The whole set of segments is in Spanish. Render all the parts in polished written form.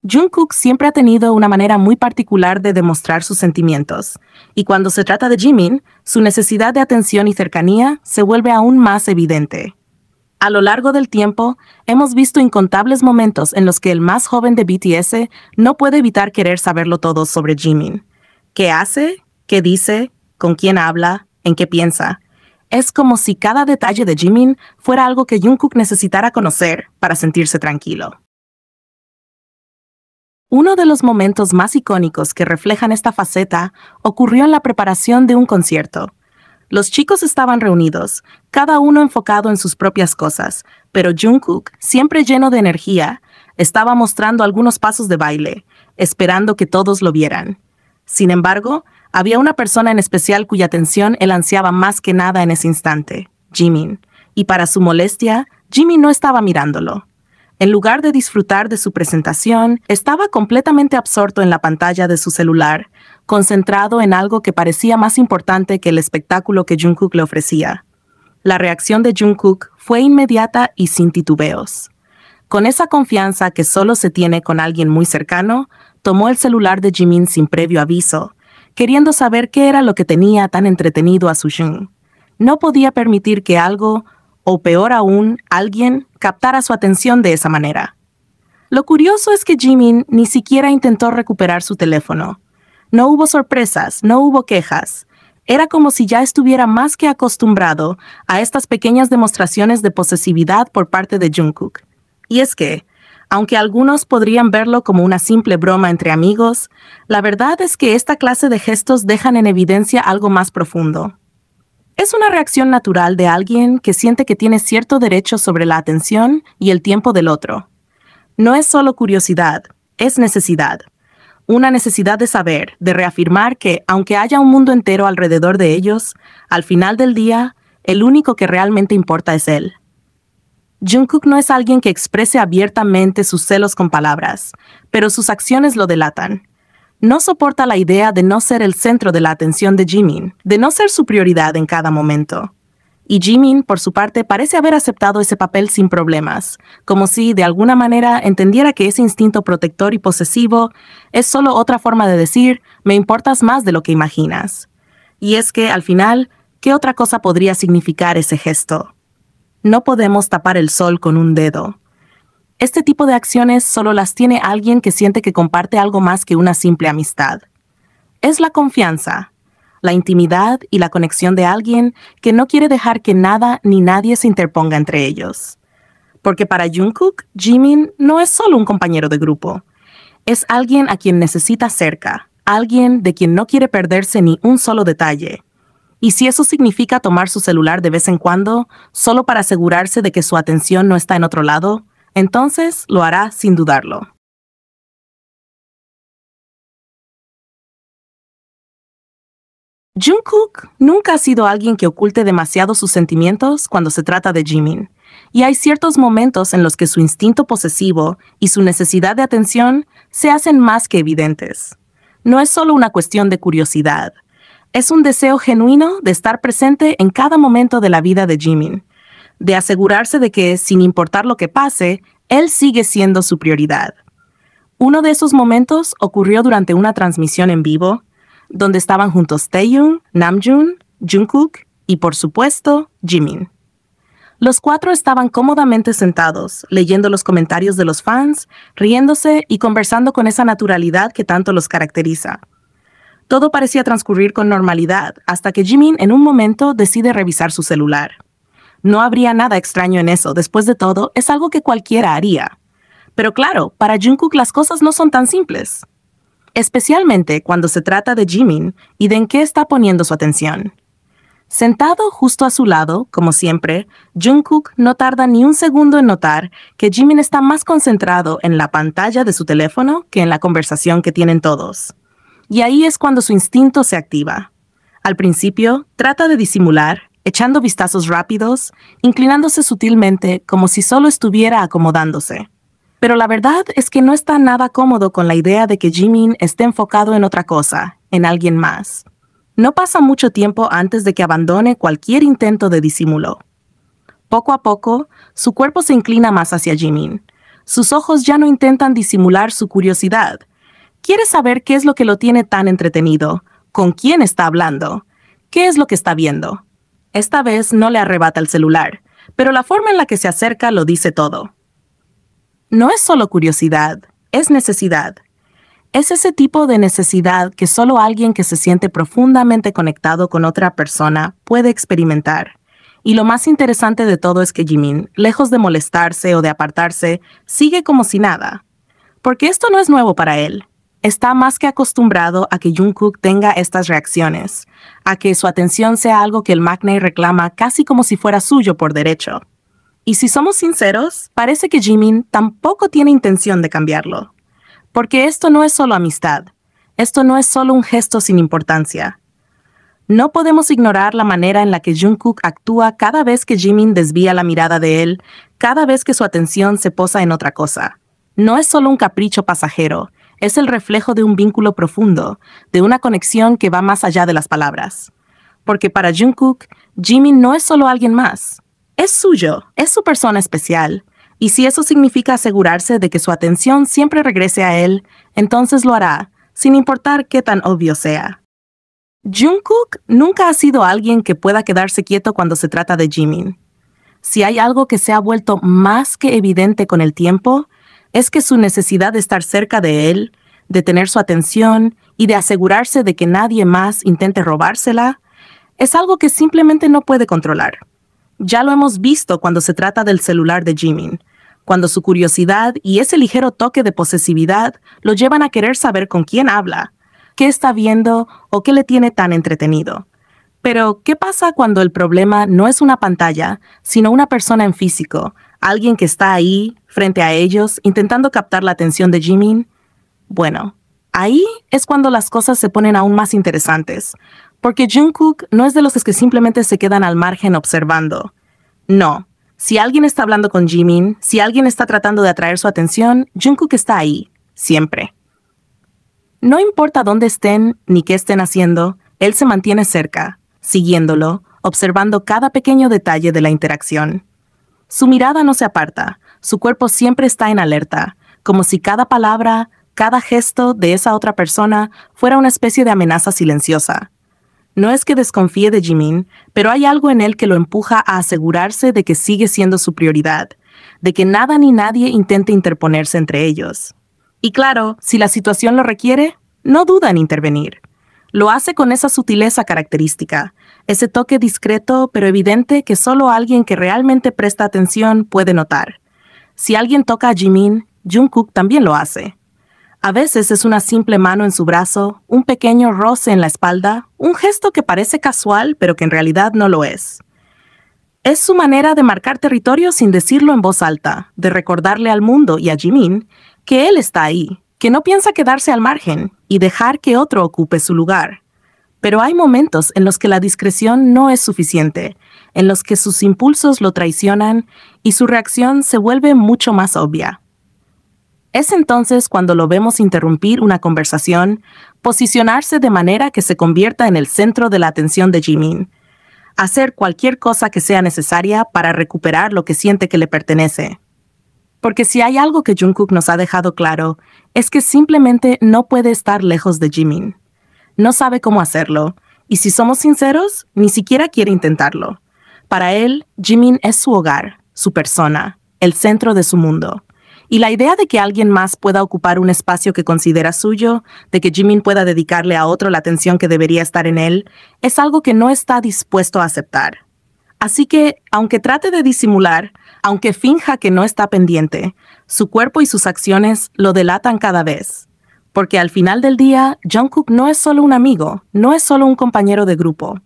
Jungkook siempre ha tenido una manera muy particular de demostrar sus sentimientos, y cuando se trata de Jimin, su necesidad de atención y cercanía se vuelve aún más evidente. A lo largo del tiempo, hemos visto incontables momentos en los que el más joven de BTS no puede evitar querer saberlo todo sobre Jimin. ¿Qué hace? ¿Qué dice? ¿Con quién habla? ¿En qué piensa? Es como si cada detalle de Jimin fuera algo que Jungkook necesitara conocer para sentirse tranquilo. Uno de los momentos más icónicos que reflejan esta faceta ocurrió en la preparación de un concierto. Los chicos estaban reunidos, cada uno enfocado en sus propias cosas, pero Jungkook, siempre lleno de energía, estaba mostrando algunos pasos de baile, esperando que todos lo vieran. Sin embargo, había una persona en especial cuya atención él ansiaba más que nada en ese instante, Jimin, y para su molestia, Jimin no estaba mirándolo. En lugar de disfrutar de su presentación, estaba completamente absorto en la pantalla de su celular, concentrado en algo que parecía más importante que el espectáculo que Jungkook le ofrecía. La reacción de Jungkook fue inmediata y sin titubeos. Con esa confianza que solo se tiene con alguien muy cercano, tomó el celular de Jimin sin previo aviso, queriendo saber qué era lo que tenía tan entretenido a Sushun. No podía permitir que algo, o peor aún, alguien, captara su atención de esa manera. Lo curioso es que Jimin ni siquiera intentó recuperar su teléfono. No hubo sorpresas, no hubo quejas. Era como si ya estuviera más que acostumbrado a estas pequeñas demostraciones de posesividad por parte de Jungkook. Y es que, aunque algunos podrían verlo como una simple broma entre amigos, la verdad es que esta clase de gestos dejan en evidencia algo más profundo. Es una reacción natural de alguien que siente que tiene cierto derecho sobre la atención y el tiempo del otro. No es solo curiosidad, es necesidad. Una necesidad de saber, de reafirmar que, aunque haya un mundo entero alrededor de ellos, al final del día, el único que realmente importa es él. Jungkook no es alguien que exprese abiertamente sus celos con palabras, pero sus acciones lo delatan. No soporta la idea de no ser el centro de la atención de Jimin, de no ser su prioridad en cada momento. Y Jimin, por su parte, parece haber aceptado ese papel sin problemas, como si, de alguna manera, entendiera que ese instinto protector y posesivo es solo otra forma de decir, me importas más de lo que imaginas. Y es que, al final, ¿qué otra cosa podría significar ese gesto? No podemos tapar el sol con un dedo. Este tipo de acciones solo las tiene alguien que siente que comparte algo más que una simple amistad. Es la confianza, la intimidad y la conexión de alguien que no quiere dejar que nada ni nadie se interponga entre ellos. Porque para Jungkook, Jimin no es solo un compañero de grupo. Es alguien a quien necesita cerca, alguien de quien no quiere perderse ni un solo detalle. Y si eso significa tomar su celular de vez en cuando, solo para asegurarse de que su atención no está en otro lado, entonces lo hará sin dudarlo. Jungkook nunca ha sido alguien que oculte demasiado sus sentimientos cuando se trata de Jimin, y hay ciertos momentos en los que su instinto posesivo y su necesidad de atención se hacen más que evidentes. No es solo una cuestión de curiosidad, es un deseo genuino de estar presente en cada momento de la vida de Jimin, de asegurarse de que, sin importar lo que pase, él sigue siendo su prioridad. Uno de esos momentos ocurrió durante una transmisión en vivo, donde estaban juntos Taehyung, Namjoon, Jungkook y, por supuesto, Jimin. Los cuatro estaban cómodamente sentados, leyendo los comentarios de los fans, riéndose y conversando con esa naturalidad que tanto los caracteriza. Todo parecía transcurrir con normalidad, hasta que Jimin en un momento decide revisar su celular. No habría nada extraño en eso, después de todo, es algo que cualquiera haría. Pero claro, para Jungkook las cosas no son tan simples. Especialmente cuando se trata de Jimin y de en qué está poniendo su atención. Sentado justo a su lado, como siempre, Jungkook no tarda ni un segundo en notar que Jimin está más concentrado en la pantalla de su teléfono que en la conversación que tienen todos. Y ahí es cuando su instinto se activa. Al principio, trata de disimular, echando vistazos rápidos, inclinándose sutilmente como si solo estuviera acomodándose. Pero la verdad es que no está nada cómodo con la idea de que Jimin esté enfocado en otra cosa, en alguien más. No pasa mucho tiempo antes de que abandone cualquier intento de disimulo. Poco a poco, su cuerpo se inclina más hacia Jimin. Sus ojos ya no intentan disimular su curiosidad. Quiere saber qué es lo que lo tiene tan entretenido, con quién está hablando, qué es lo que está viendo. Esta vez no le arrebata el celular, pero la forma en la que se acerca lo dice todo. No es solo curiosidad, es necesidad. Es ese tipo de necesidad que solo alguien que se siente profundamente conectado con otra persona puede experimentar. Y lo más interesante de todo es que Jimin, lejos de molestarse o de apartarse, sigue como si nada. Porque esto no es nuevo para él. Está más que acostumbrado a que Jungkook tenga estas reacciones, a que su atención sea algo que el maknae reclama casi como si fuera suyo por derecho. Y si somos sinceros, parece que Jimin tampoco tiene intención de cambiarlo. Porque esto no es solo amistad, esto no es solo un gesto sin importancia. No podemos ignorar la manera en la que Jungkook actúa cada vez que Jimin desvía la mirada de él, cada vez que su atención se posa en otra cosa. No es solo un capricho pasajero, es el reflejo de un vínculo profundo, de una conexión que va más allá de las palabras. Porque para Jungkook, Jimin no es solo alguien más. Es suyo, es su persona especial. Y si eso significa asegurarse de que su atención siempre regrese a él, entonces lo hará, sin importar qué tan obvio sea. Jungkook nunca ha sido alguien que pueda quedarse quieto cuando se trata de Jimin. Si hay algo que se ha vuelto más que evidente con el tiempo, es que su necesidad de estar cerca de él, de tener su atención y de asegurarse de que nadie más intente robársela, es algo que simplemente no puede controlar. Ya lo hemos visto cuando se trata del celular de Jimin, cuando su curiosidad y ese ligero toque de posesividad lo llevan a querer saber con quién habla, qué está viendo o qué le tiene tan entretenido. Pero, ¿qué pasa cuando el problema no es una pantalla, sino una persona en físico, alguien que está ahí, frente a ellos, intentando captar la atención de Jimin? Bueno, ahí es cuando las cosas se ponen aún más interesantes, porque Jungkook no es de los que simplemente se quedan al margen observando. No, si alguien está hablando con Jimin, si alguien está tratando de atraer su atención, Jungkook está ahí, siempre. No importa dónde estén ni qué estén haciendo, él se mantiene cerca, siguiéndolo, observando cada pequeño detalle de la interacción. Su mirada no se aparta, su cuerpo siempre está en alerta, como si cada palabra, cada gesto de esa otra persona fuera una especie de amenaza silenciosa. No es que desconfíe de Jimin, pero hay algo en él que lo empuja a asegurarse de que sigue siendo su prioridad, de que nada ni nadie intente interponerse entre ellos. Y claro, si la situación lo requiere, no duda en intervenir. Lo hace con esa sutileza característica, ese toque discreto pero evidente que solo alguien que realmente presta atención puede notar. Si alguien toca a Jimin, Jungkook también lo hace. A veces es una simple mano en su brazo, un pequeño roce en la espalda, un gesto que parece casual pero que en realidad no lo es. Es su manera de marcar territorio sin decirlo en voz alta, de recordarle al mundo y a Jimin que él está ahí, que no piensa quedarse al margen y dejar que otro ocupe su lugar. Pero hay momentos en los que la discreción no es suficiente, en los que sus impulsos lo traicionan y su reacción se vuelve mucho más obvia. Es entonces cuando lo vemos interrumpir una conversación, posicionarse de manera que se convierta en el centro de la atención de Jimin, hacer cualquier cosa que sea necesaria para recuperar lo que siente que le pertenece. Porque si hay algo que Jungkook nos ha dejado claro, es que simplemente no puede estar lejos de Jimin. No sabe cómo hacerlo, y si somos sinceros, ni siquiera quiere intentarlo. Para él, Jimin es su hogar, su persona, el centro de su mundo. Y la idea de que alguien más pueda ocupar un espacio que considera suyo, de que Jimin pueda dedicarle a otro la atención que debería estar en él, es algo que no está dispuesto a aceptar. Así que, aunque trate de disimular, aunque finja que no está pendiente, su cuerpo y sus acciones lo delatan cada vez. Porque al final del día, Jungkook no es solo un amigo, no es solo un compañero de grupo.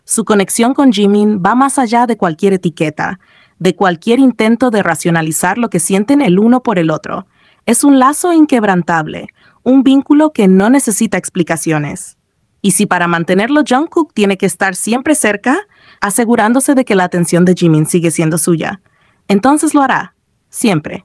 Su conexión con Jimin va más allá de cualquier etiqueta, de cualquier intento de racionalizar lo que sienten el uno por el otro. Es un lazo inquebrantable, un vínculo que no necesita explicaciones. Y si para mantenerlo Jungkook tiene que estar siempre cerca, asegurándose de que la atención de Jimin sigue siendo suya, entonces lo hará, siempre.